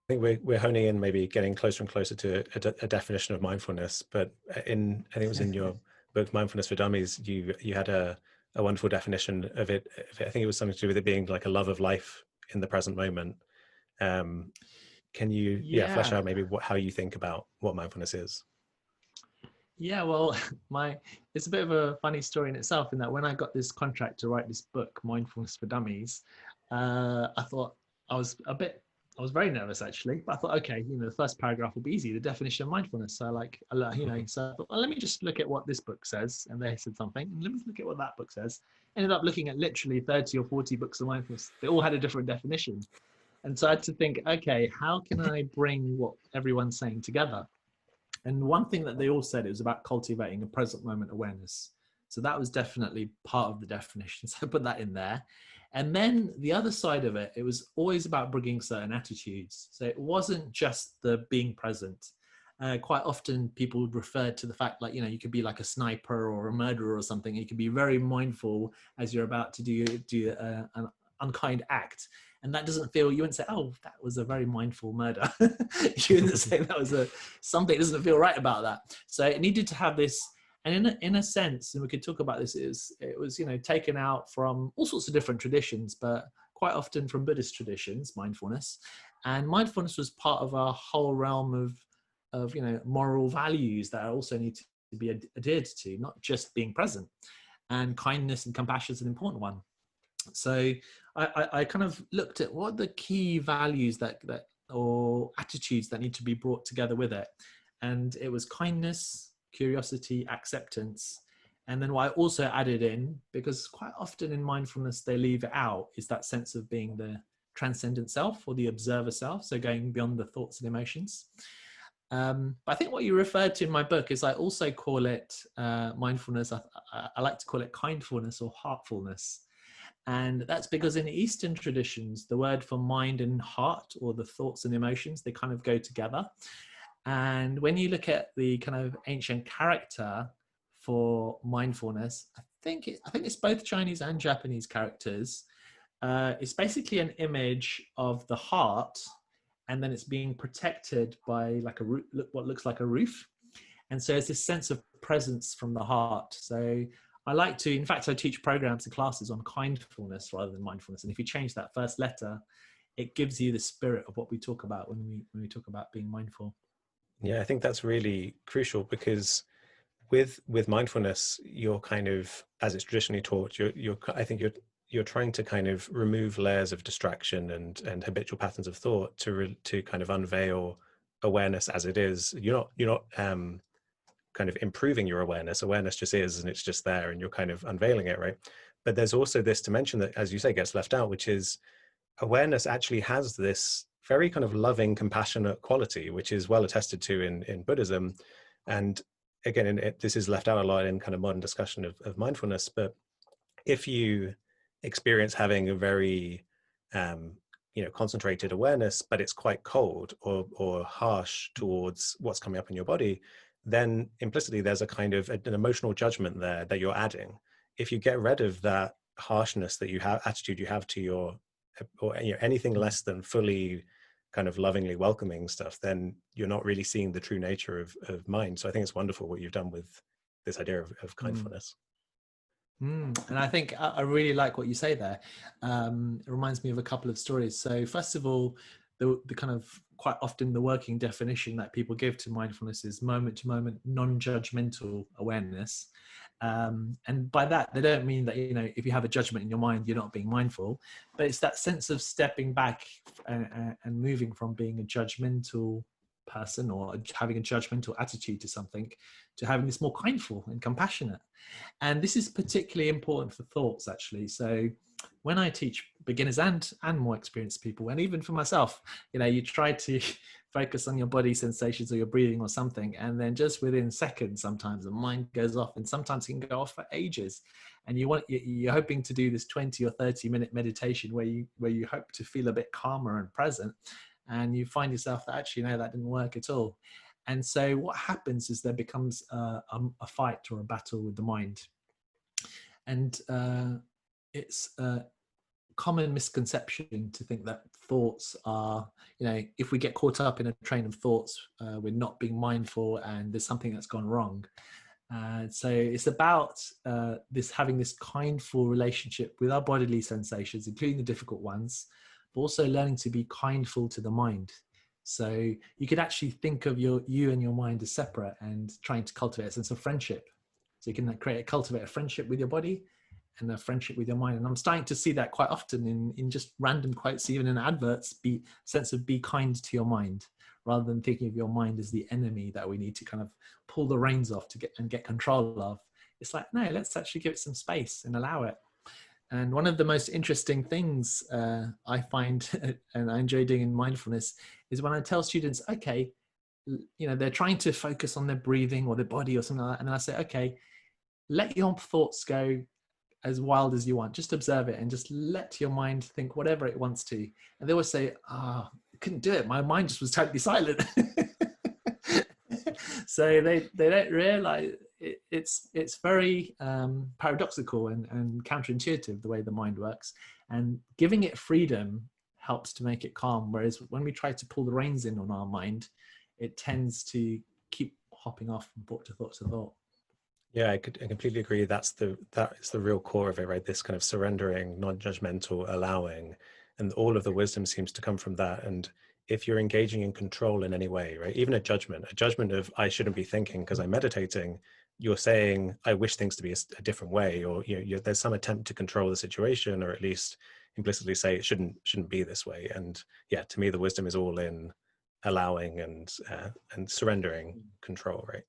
think we're honing in, maybe getting closer and closer to a definition of mindfulness. But I think it was in your book, Mindfulness for Dummies, you had a wonderful definition of it. I think it was something to do with it being like a love of life in the present moment. Um, can you, flesh Yeah. out maybe how you think about what mindfulness is? Yeah, well, it's a bit of a funny story in itself, in that when I got this contract to write this book, Mindfulness for Dummies, I thought I was a bit, I was very nervous actually, but I thought, okay, the first paragraph will be easy, the definition of mindfulness. So so I thought, well, let me just look at what this book says, and they said something, and let me look at what that book says. Ended up looking at literally 30 or 40 books of mindfulness. They all had a different definition, and so I had to think, okay, how can I bring what everyone's saying together? And one thing that they all said, it was about cultivating a present moment awareness. So that was definitely part of the definition. So I put that in there. And then the other side of it, it was always about bringing certain attitudes. So it wasn't just the being present. Quite often people would refer to the fact, like, you could be like a sniper or a murderer or something. You could be very mindful as you're about to do an unkind act. And that doesn't feel, you wouldn't say, oh, that was a very mindful murder. You wouldn't say that was something that doesn't feel right about that. So it needed to have this, and in a sense, and we could talk about this, it was taken out from all sorts of different traditions, but quite often from Buddhist traditions, mindfulness. And mindfulness was part of a whole realm of moral values that also need to be adhered to, not just being present. And kindness and compassion is an important one. So I kind of looked at what are the key values that or attitudes that need to be brought together with it. And it was kindness, curiosity, acceptance. And then what I also added in, because quite often in mindfulness they leave it out, is that sense of being the transcendent self or the observer self. So going beyond the thoughts and emotions. But I think what you referred to in my book is, I also call it mindfulness. I like to call it kindfulness or heartfulness. And that's because in Eastern traditions, the word for mind and heart, or the thoughts and emotions, they kind of go together. And when you look at the kind of ancient character for mindfulness, I think it's both Chinese and Japanese characters. It's basically an image of the heart, and then it's being protected by like what looks like a roof. And so it's this sense of presence from the heart. So I like to, in fact, I teach programs and classes on kindfulness rather than mindfulness. And if you change that first letter, it gives you the spirit of what we talk about when we talk about being mindful. Yeah, I think that's really crucial, because with mindfulness, you're kind of, as it's traditionally taught, I think you're trying to kind of remove layers of distraction and habitual patterns of thought to kind of unveil awareness as it is. You're not kind of improving your awareness. Awareness just is, and it's just there, and you're kind of unveiling it, right? But there's also this dimension that, as you say, gets left out, which is awareness actually has this very kind of loving, compassionate quality, which is well attested to in Buddhism. And again, this is left out a lot in kind of modern discussion of mindfulness. But if you experience having a very concentrated awareness, but it's quite cold or harsh towards what's coming up in your body, then implicitly there's a kind of an emotional judgment there that you're adding. If you get rid of that harshness that you have, attitude you have to your, or anything less than fully kind of lovingly welcoming stuff, then you're not really seeing the true nature of mind. So I think it's wonderful what you've done with this idea of kindfulness. And I think I really like what you say there. It reminds me of a couple of stories. So first of all, the kind of quite often the working definition that people give to mindfulness is moment to moment non-judgmental awareness. And by that, they don't mean that, if you have a judgment in your mind, you're not being mindful, but it's that sense of stepping back and moving from being a judgmental person or having a judgmental attitude to something to having this more kindful and compassionate. And this is particularly important for thoughts, actually. So when I teach beginners and more experienced people, and even for myself, you try to focus on your body sensations or your breathing or something, and then just within seconds, sometimes the mind goes off, and sometimes it can go off for ages. And you're hoping to do this 20 or 30-minute meditation where you hope to feel a bit calmer and present, and you find yourself that actually, no, that didn't work at all. And so what happens is there becomes a fight or a battle with the mind. And it's common misconception to think that thoughts are, if we get caught up in a train of thoughts, we're not being mindful and there's something that's gone wrong. So it's about having this kindful relationship with our bodily sensations, including the difficult ones, but also learning to be kindful to the mind. So you could actually think of you and your mind as separate and trying to cultivate a sense of friendship. So you can cultivate a friendship with your body and a friendship with your mind. And I'm starting to see that quite often in just random quotes, even in adverts, be kind to your mind, rather than thinking of your mind as the enemy that we need to kind of pull the reins off to get control of. It's like, no, let's actually give it some space and allow it. And one of the most interesting things I find, and I enjoy doing in mindfulness, is when I tell students, okay, they're trying to focus on their breathing or their body or something like that. And then I say, okay, let your thoughts go as wild as you want. Just observe it and just let your mind think whatever it wants to. And they always say, I couldn't do it. My mind just was totally silent. So they don't realize it's very paradoxical and counterintuitive the way the mind works. And giving it freedom helps to make it calm. Whereas when we try to pull the reins in on our mind, it tends to keep hopping off from thought to thought to thought. Yeah, I completely agree. That is the real core of it, right? This kind of surrendering, non-judgmental, allowing, and all of the wisdom seems to come from that. And if you're engaging in control in any way, right, even a judgment of I shouldn't be thinking because I'm meditating, you're saying I wish things to be a different way, or there's some attempt to control the situation, or at least implicitly say it shouldn't be this way. And to me, the wisdom is all in allowing and surrendering control, right?